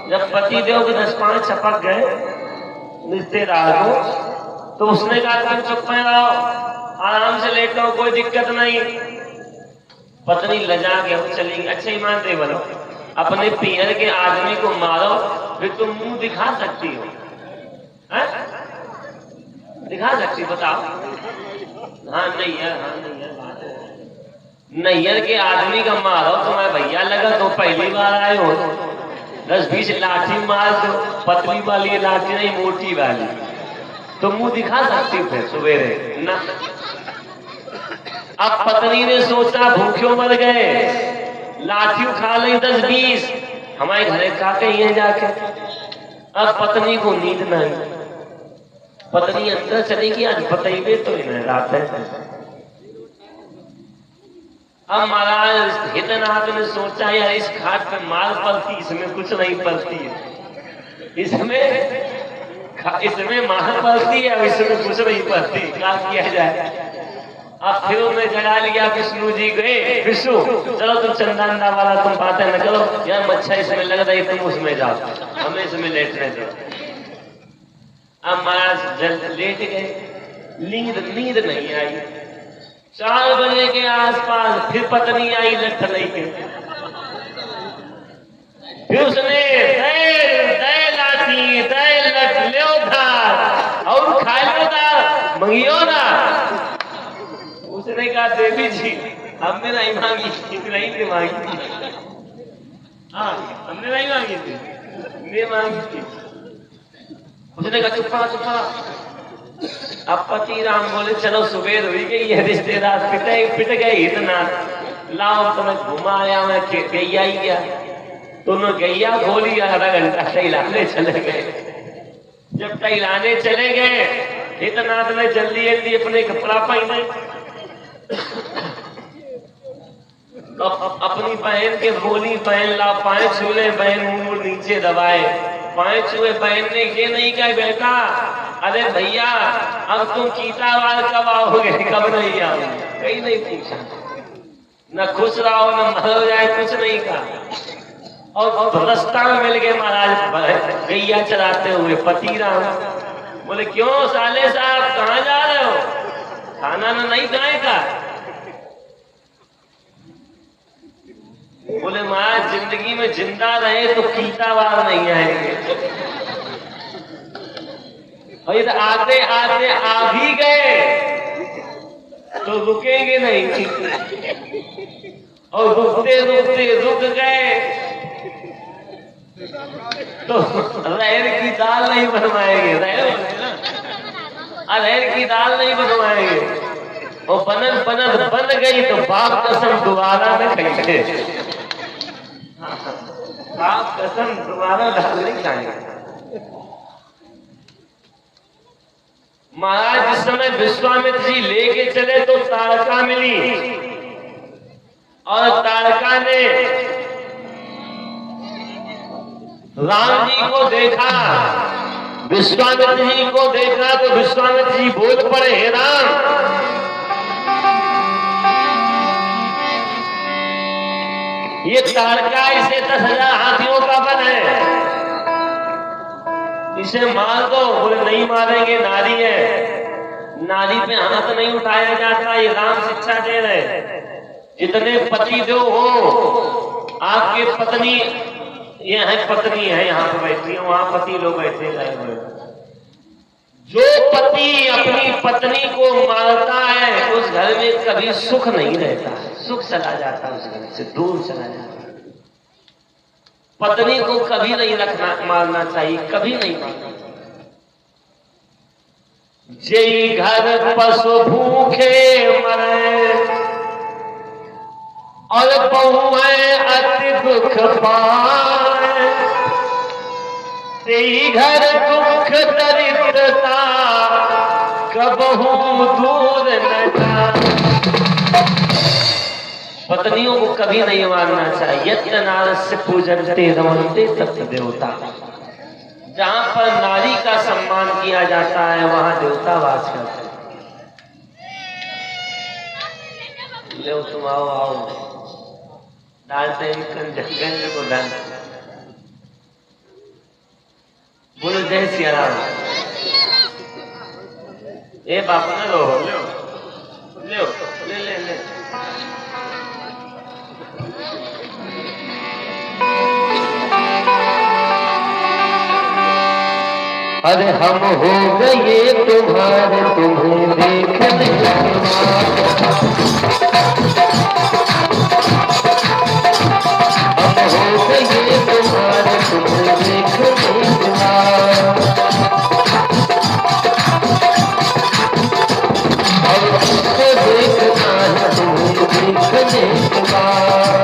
जब पति देव के 10-5 छपक गए रिश्तेदार को, तो उसने कहा तुम चुप में रहो, आराम से लेटो, कोई दिक्कत नहीं। पत्नी लजा के वो चली गई। अच्छा ईमान से बोलो, अपने पीहर के आदमी को मारो फिर तुम मुंह दिखा सकती हो? दिखा सकती? बताओ। हाँ नैयर नैयर के आदमी का मारो तो मैं भैया लगा तो पहली बार आए हो, 10-20 लाठी मार दो, पतली वाली लाठी नहीं मोटी वाली, तो मुंह दिखा सकती फिर सवेरे ना। अब पत्नी ने सोचा भूखों मर गए, लाठी खा ली 10-20, हमारे घरे खा के ही जाके। अब पत्नी को नींद नहीं, पत्नी अंदर चलेगी, आज बताइए तो इन्हें रात है। अब महाराज हितनाथ ने सोचा यार इस खाट पे माल पलती, इसमें कुछ नहीं पलती है, इसमें माल पलती है, इसमें कुछ नहीं पलती, क्या किया जाए? अब फिर उन्हें जगा लिया। विष्णु जी गए, विष्णु चलो तुम चंदा वाला तुम बातें न करो यार, मच्छर इसमें लग रही, तुम उसमें जाओ, हमें इसमें लेटने दो। अब महाराज जल्द लेट गए, नींद नहीं आई। 4 बजे के आसपास फिर पत्नी आई लठ लेके, फिर उसने दे लाठी दे लठ ले धार और खा लो दार मंगियो ना। उसने कहा देवी जी हमने नहीं मांगी, नहीं मांगी थी। हाँ हमने नहीं मांगी थी, नहीं मांगी थी। उसने कहा चुपा। अब पति राम बोले चलो सुबह हुई गई है, रिश्तेदार पिट गए इतना, लाओ तुम्हें घुमाया, मैं गैया ही गया। दोनों गैया खोली, आधा घंटा टहलाने चले गए। जब टहलाने चले गए इतना ने जल्दी अपने कपड़ा पहने, अपनी बहन के बोली बहन ला पाए छूले, बहन मुंह नीचे दबाए, पाए छुए। बहन ने ये नहीं कहा बेटा अरे भैया अब तुम चीतावाल कब आओगे, कब नहीं आओगे, कहीं नहीं पूछा, न खुश रहो न मर जाए, कुछ नहीं कहा। और रास्ता में मिल गए महाराज गैया चलाते हुए पति राम। बोले क्यों साले साहब कहाँ जा रहे हो, खाना न नहीं खाएगा? बोले महाराज जिंदगी में जिंदा रहे तो चीतावाल नहीं आएंगे, और आते आते आ भी गए तो रुकेंगे नहीं, और रुकते रुक गए तो रहर की दाल नहीं बनवाएंगे, रहर की दाल नहीं बनवाएंगे, और बनन बन गई तो बाप कसम दोबारा न खाएंगे, बाप कसम दोबारा दाल नहीं खाएंगे। महाराज जिस समय विश्वामित्र जी लेके चले तो ताड़का मिली, और ताड़का ने राम जी को देखा, विश्वामित्र जी को देखा तो विश्वामित्र जी बोल पड़े हे राम, ये ताड़का इसे 10,000 हाथियों का बल है, इसे मार दो। बोले नहीं मारेंगे, नारी है, नारी पे हाथ नहीं उठाया जाता, ये राम शिक्षा दे रहे। जितने पति जो हो, आपके पत्नी ये है, पत्नी है यहाँ पे बैठी है, वहां पति लोग बैठे हैं। जो पति अपनी पत्नी को मारता है उस घर में कभी सुख नहीं रहता, सुख चला जाता, उस घर से दूर चला जाता। पत्नी को कभी नहीं रखना, मारना चाहिए, कभी नहीं मारना। जय घर पशु भूखे मरे, और बहु है अति दुख पाए, तेई घर दुख दरिद्रता कबहू दूर न जाए। पत्नियों को कभी नहीं मारना चाहिए। यत्र नारस्य पूजन्ते रमन्ते तत्र देवता, जहां पर नारी का सम्मान किया जाता है वहां देवता वास करते हैं। ले तुम आओ डालते हैं गंज को डालते। जय सिया राम। ए बापा ने लो ले ले ले ले। अरे हम हो गए तुम्हारे तुम्हें देखने के बाद, हम हो गए तुम्हारे तुम्हें देखने के बाद, अब किसको देखना है तुम्हें देखने के बाद।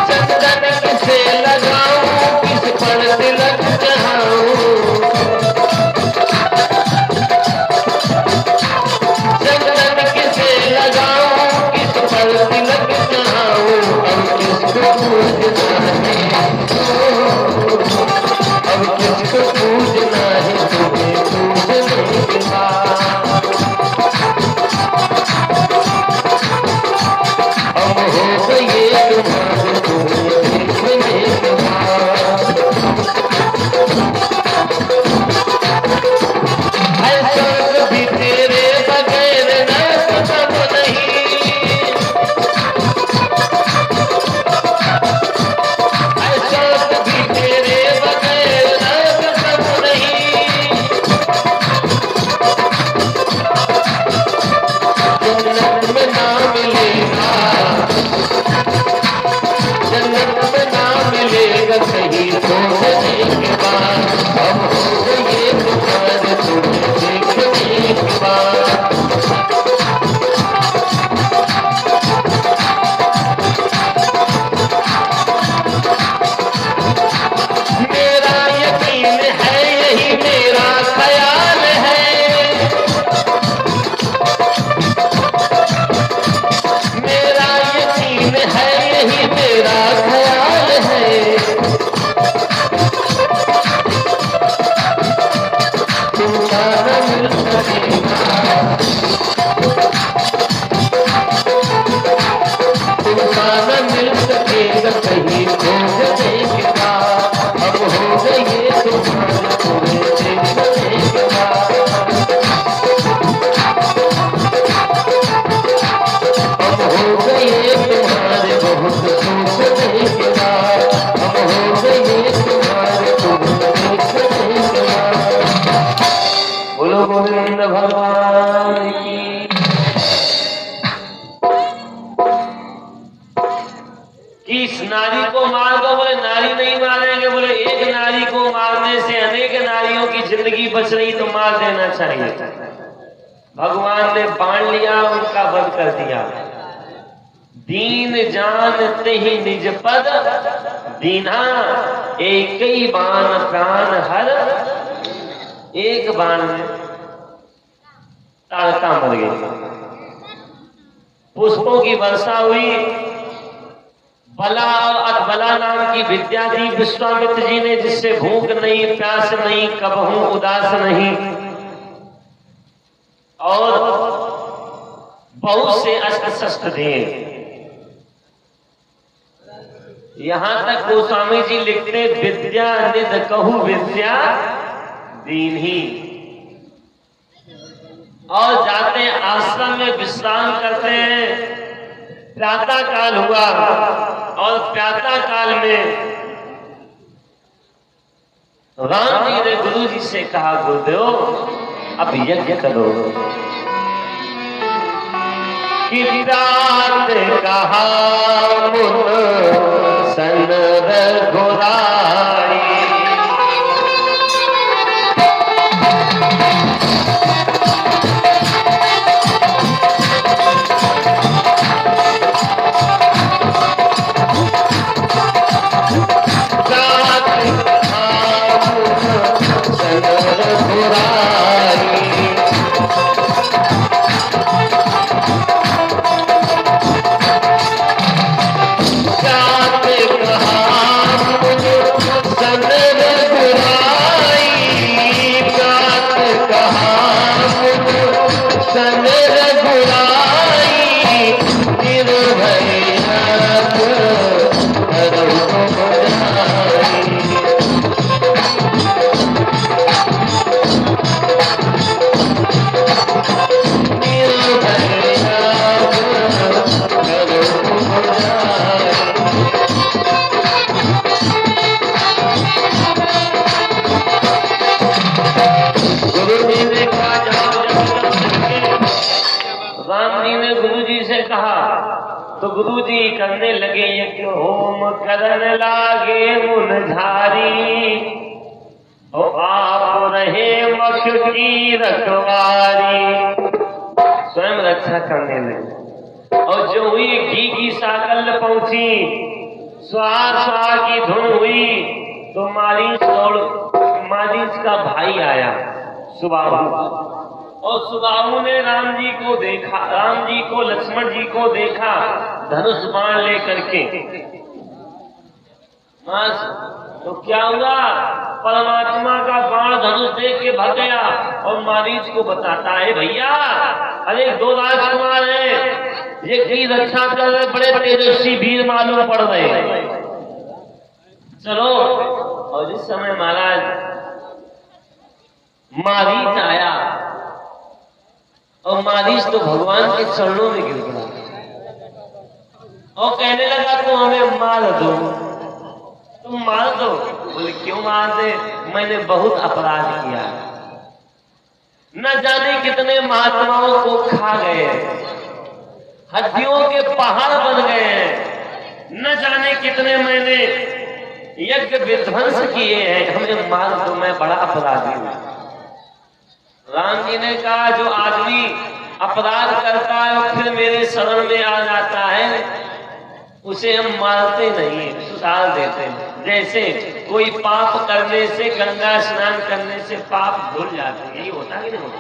चंदन किसे लगाऊं किस पर तिलक चढ़ाऊं, चंदन किसे लगाऊं किस पर तिलक चढ़ाऊं, अब किसको पूजना है, अब किसको पूजना है तुम्हें पूजने के बाद। हम हो गए तुम्हारे तुम्हें देखने के बाद, ऐसा भी तेरे बगैर न खत्म नहीं, ऐसा भी तेरे बगैर न खत्म नहीं। जन्नत में ना मिलेगा, जन्नत में ना मिलेगा कहीं छोड़ने के बाद, हम हो गए तुम्हारे तुम्हें देखने के बाद। मेरा यकीन है यही मेरा ख्याल है, मेरा यकीन है यही मेरा ख्याल है। तुमका न मिल सकेगा, तुमका न मिल सकेगा कहीं खोजने के बाद, अब हो गए तुम्हारे तुम्हें देखने के बाद, हम हो गए तुम्हारे बहुत सोचने के बाद, हम हो गए तुम्हारे तुम्हें देखने के बाद। बोलो गोविंद भगवान की। कि इस नारी को मार दो, बोले नारी नहीं मारेंगे, बोले एक नारी को मारने से अनेक नारियों की जिंदगी बच रही तो मार देना चाहिए। भगवान ने बांध लिया, उनका वध कर दिया। दीन जानते ही निज पद दीना, एक ही बाण प्राण हर, एक बाण में ताड़का मर गई। पुष्पों की वर्षा हुई। बला और अधबला नाम की विद्या दी विश्वामित्र जी ने, जिससे भूख नहीं प्यास नहीं कबहू उदास नहीं, और बहुत से अस्त्र शस्त्र दिए। यहां तक गोस्वामी जी लिखते विद्या निध कहू विद्या दीन्ही, और जाते हैं आश्रम में विश्राम करते हैं। प्रातः काल हुआ और प्रातः काल में राम जी ने गुरु जी से कहा, गुरुदेव अब यज्ञ करो। कि रात कहा मुन सन रघुराई, गुरुजी करने लगे यज्ञ होम करन लागे मुनझारी, और आप रहे मख की रखवारी। स्वयं रक्षा करने लगे। और जो हुई घी की साकल पहुंची, स्वाहा स्वाहा की धुन हुई, तो मारीच का भाई आया सुबाहु, और सुबाहु ने राम जी को देखा, राम जी को लक्ष्मण जी को देखा धनुष बाण लेकर के। तो क्या हुआ, परमात्मा का बाण धनुष देख के भाग गया और मारीच को बताता है, भैया अरे 2 राजकुमार हैं, ये की रक्षा कर रहे, बड़े तेजस्वी वीर मालूम पड़ रहे हैं, चलो। और जिस समय महाराज मारीच आया, और मारीच तो भगवान के चरणों में गिर गया और कहने लगा तुम हमें मार दो, तुम मार दो। बोले क्यों मार दे, मैंने बहुत अपराध किया, न जाने कितने महात्माओं को खा गए, हड्डियों के पहाड़ बन गए, न जाने कितने मैंने यज्ञ विध्वंस किए हैं, हमें मार दो, मैं बड़ा अपराधी हूं। राम जी ने कहा जो आदमी अपराध करता है और फिर मेरे शरण में आ जाता है, उसे हम मारते नहीं, सुधार देते हैं। जैसे कोई पाप करने से, गंगा स्नान करने से पाप धुल जाते हैं, यही होता है कि नहीं होता?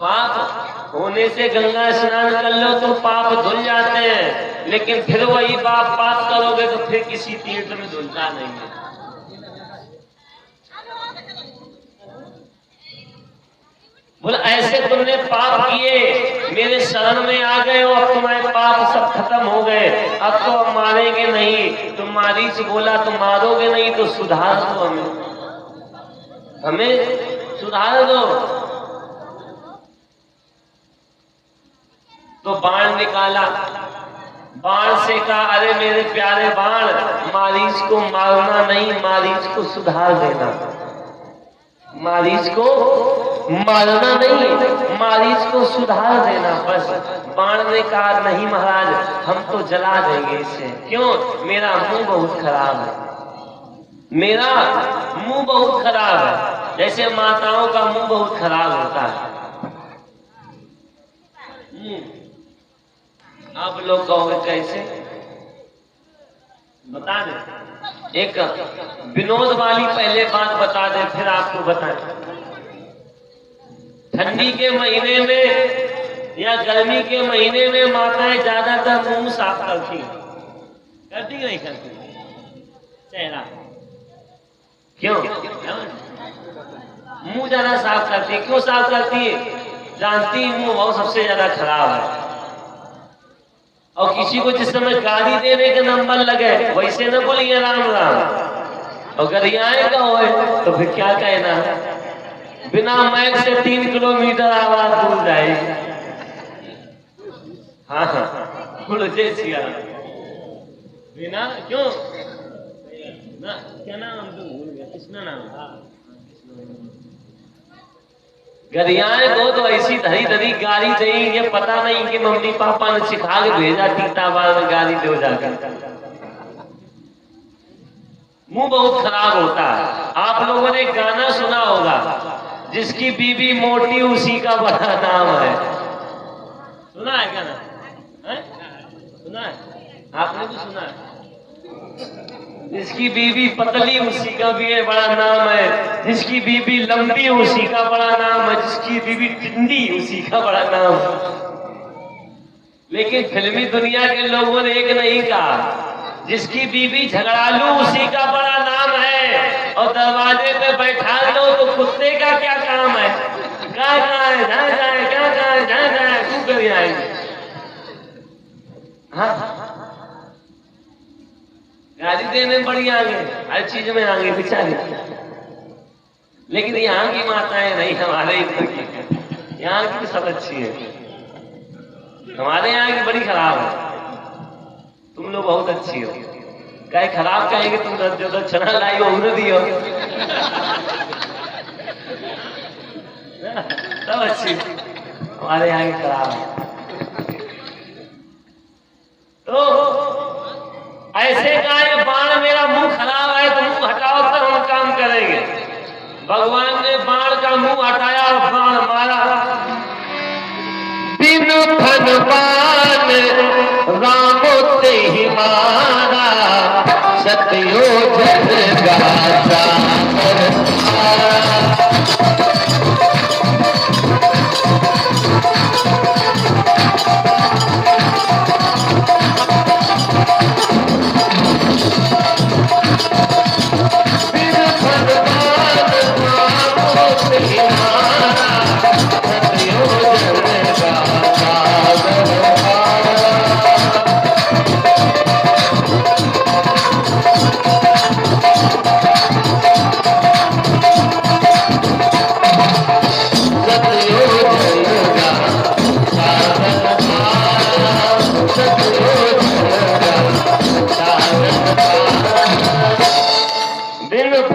पाप होने से गंगा स्नान कर लो तो पाप धुल जाते हैं, लेकिन फिर वही पाप करोगे तो फिर किसी तीर्थ में धुलता नहीं है। बोला ऐसे तुमने पाप किए, मेरे शरण में आ गए हो, अब तुम्हारे पाप सब खत्म हो गए, अब तो हम मारेंगे नहीं। तो मारीच बोला तुम मारोगे नहीं तो सुधार दो, हमें सुधार दो। तो बाण निकाला, बाण से कहा अरे मेरे प्यारे बाण, मारीच को मारना नहीं, मारीच को सुधार देना, मारीच को मारना नहीं, मारीच को सुधार देना बस। बाण ने कहा नहीं महाराज, हम तो जला देंगे इसे। क्यों? मेरा मुंह बहुत खराब है, मेरा मुंह बहुत खराब है, जैसे माताओं का मुंह बहुत खराब होता है। आप लोग कहोगे कैसे, बता दे। एक विनोद वाली पहले बात बता दे, फिर आपको बताएं। ठंडी के महीने में या गर्मी के महीने में माताएं ज्यादातर मुंह साफ करती नहीं करती चेहरा, क्यों? मुंह ज्यादा साफ करती है। क्यों साफ करती है? जानती मुंह बहुत सबसे ज्यादा खराब है। और किसी को जिस समय गाली देने के नंबर लगे वैसे न बोलिए राम राम, और गरियाए का हो तो फिर क्या कहना, बिना माइक से 3 किलोमीटर आवाज दूर जाएगी। हाँ बोलो जय श्री राम। बिना क्यों ना, क्या नाम तो भूल गया, कृष्णा नाम। गरियाए को तो ऐसी धरी धरी गाली देंगे, पता नहीं कि मम्मी पापा ने सिखा के भेजा तीताबार में गाली दे जाकर। मुंह बहुत खराब होता है। आप लोगों ने गाना सुना होगा, जिसकी बीबी मोटी उसी का बड़ा नाम है। सुना है गाना? सुना है? आपने भी सुना है? जिसकी बीबी पतली उसी का भी बड़ा नाम है, जिसकी बीबी लंबी उसी का बड़ा नाम है, जिसकी बीबी टिंडी उसी का बड़ा नाम है। लेकिन फिल्मी दुनिया के लोगों ने एक नहीं कहा, जिसकी बीबी झगड़ालू उसी का बड़ा नाम है, और दरवाजे पे बैठा लो तो कुत्ते का क्या काम है, कहाँ है, जहाँ जाए, क्या जाए, जहाँ जाए, क्यों कर आएंगे। हाँ गाली देने बड़ी आगे, हर चीज में आगे बेचारी। लेकिन यहाँ की माताएं नहीं, हमारे इधर की, यहाँ की सब अच्छी है, हमारे यहाँ की बड़ी खराब है। तुम लोग बहुत अच्छी हो। कहे खराब कहेंगे, तुम जो दक्षिणा लाई हो उन्हें दियो, सब अच्छी। हमारे यहाँ की खराब है। भगवान ने बाण का मुंह हटाया और बाण मारा। दिन भगवान राम ते ही मारा, सत्योजन का सागर पारा।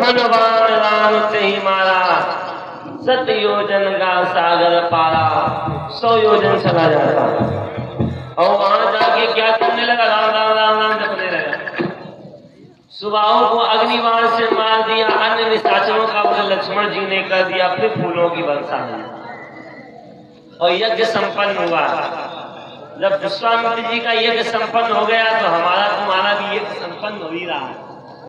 भगवान राम से ही मारा, 7 योजन का सागर पारा। 100 योजन चला जाता और वहां जाके क्या करने लगा? राम राम राम राम जपने लगा। सुबाहों को अग्निबाण से मार दिया, अन्य निशाचरों का वध लक्ष्मण जी ने कर दिया, फिर फूलों की वर्षा हुई और यज्ञ संपन्न हुआ। जब विश्वामित्र जी का यज्ञ संपन्न हो गया तो हमारा तुम्हारा भी यज्ञ संपन्न हो ही रहा है।